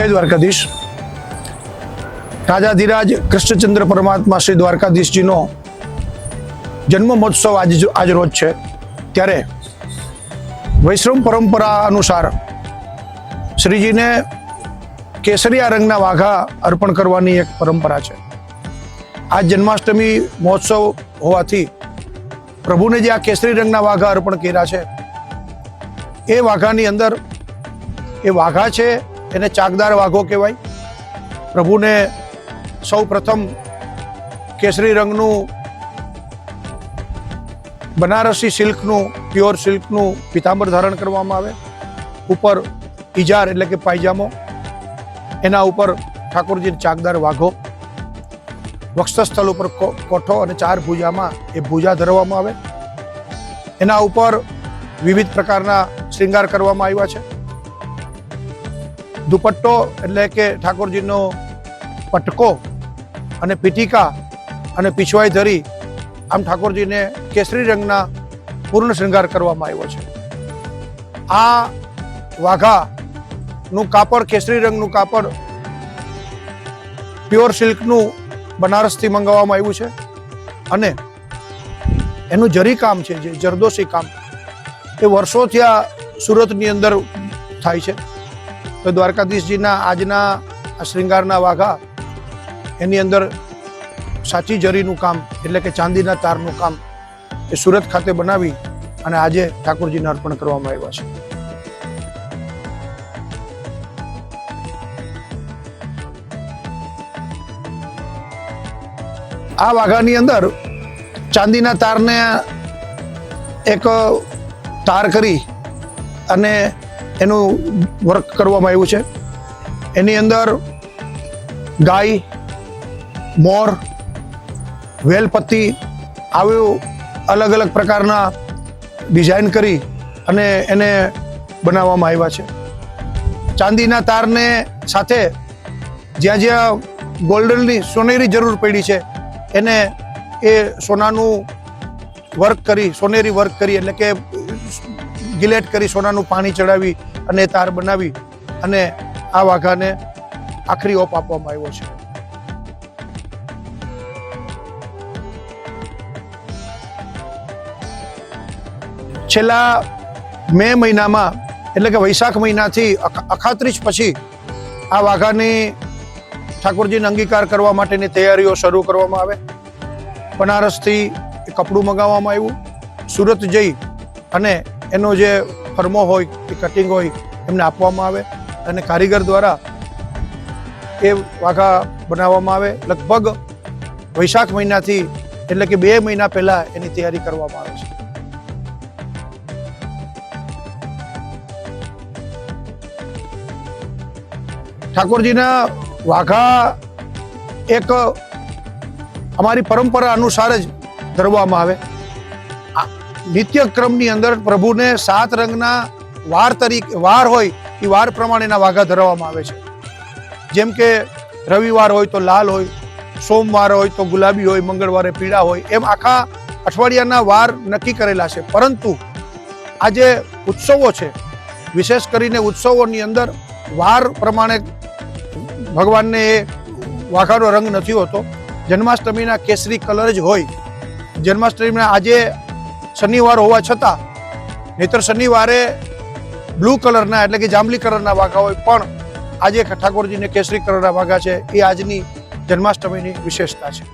जय द्वारकाधीश। राजाधिराज कृष्णचंद्र परमात्मा श्री द्वारकाधीश जी नो जन्म महोत्सव आज रोज है। त्यारे वैष्णव परंपरा अनुसार श्रीजी ने केसरिया रंगना वाघा अर्पण करवानी एक परंपरा है। आज जन्माष्टमी महोत्सव होवाथी प्रभु ने जे आ केसरी रंगना वाघा अर्पण कर्या छे ए वाघानी अंदर ए वाघा छे एने चाकदार वाघो कहेवाय। प्रभु ने सौ प्रथम केसरी रंगनु बनारसी सिल्कनु प्योर सिल्कनु पीतांबर धारण करवामां आवे। ऊपर इजार एटले के पायजामो, एना ऊपर ठाकुरजी चाकदार वाघो, वक्षस्थल ऊपर कोठो अने चार भुजामां ए भुजा धरवामां आवे। एना ऊपर विविध प्रकारना श्रृंगार करवामां आव्या छे। दुपट्टो एटले के ठाकुरजीनो पटको अने पीटिका अने पीछवाई धरी आम ठाकुरजी ने केसरी रंगना पूर्ण श्रृंगार करवामां आव्यो छे। आ वाघा नु कापड़ केसरी रंगनु कापड़ प्योर सिल्क नु बनारस थी मंगाववामां आव्युं छे अने एनु जरी काम छे जे जरदोशी काम ए वर्षोथी आ सूरतनी अंदर थाय छे। तो द्वारकाधीश जी ना आजना श्रृंगारना वाघा एनी अंदर साची जरीनु काम एटले के चांदीना तारनु काम ए सूरत खाते बनावी अने आजे ठाकुरजीने अर्पण करवामां आव्या छे। आ वाघानी अंदर चांदीना तारने एक तार करी अने एनु वर्क करवामां आव्युं छे। एनी अंदर गाय, मोर, वेलपत्ती आव्यो अलग अलग प्रकारना डिजाइन करी अने एने बनाववामां आव्या छे। चांदीना तारने साथे ज्यां ज्यां गोल्डननी सोनेरी जरूर पड़ी छे एने ए सोनानु वर्क करी, सोनेरी वर्क करी एटले के गिलेट करी सोनानु पाणी चढ़ावी अने तार बनावी अने आ वाघाने आखरी ओप आपवामां आव्यो छे। छेल्ला मे महीनामां एटले के वैशाख महीनाथी अखात्रीज पछी आ वाघानी ठाकुरजीने अंगीकार करवा माटेनी तैयारीओ शरू करवामां आवे। बनारसथी कपड़ुं मंगाववामां आव्युं, सूरत जई अने एनो जे फर्मो होय के कटिंग होय एमने आपवामां आवे अने कारीगर द्वारा ए वाघा बनाववामां आवे। लगभग वैशाख महीनाथी एटले के 2 महीना पहेला एनी तैयारी करवामां आवे छे। ठाकुरजीना वाघा एक अमारी परंपरा अनुसार ज धरवामां आवे। नित्य क्रमनी अंदर प्रभु ने 7 रंगना वार तरीके वार होय ए वार प्रमाणेना वाघा धरवामां आवे छे। जेम के रविवार होय तो लाल होय, सोमवार होय तो गुलाबी होय, मंगळवारे पीळा होय, एम आखा अठवाडियाना वार नक्की करेला छे। परंतु आजे उत्सवो छे, विशेष करीने उत्सवोनी अंदर वार प्रमाणे भगवान ने वाघानो रंग नथी होतो। जन्माष्टमीना केसरी कलर ज होय। जन्माष्टमीना आजे शनिवार होवा छतां नहीतर शनिवारे ब्लू कलरना एटले के जांबली कलरना वाघा होय, पण आज ठाकुरजी ने केसरी कलरना वाघा छे। ए आजनी जन्माष्टमीनी विशेषता छे।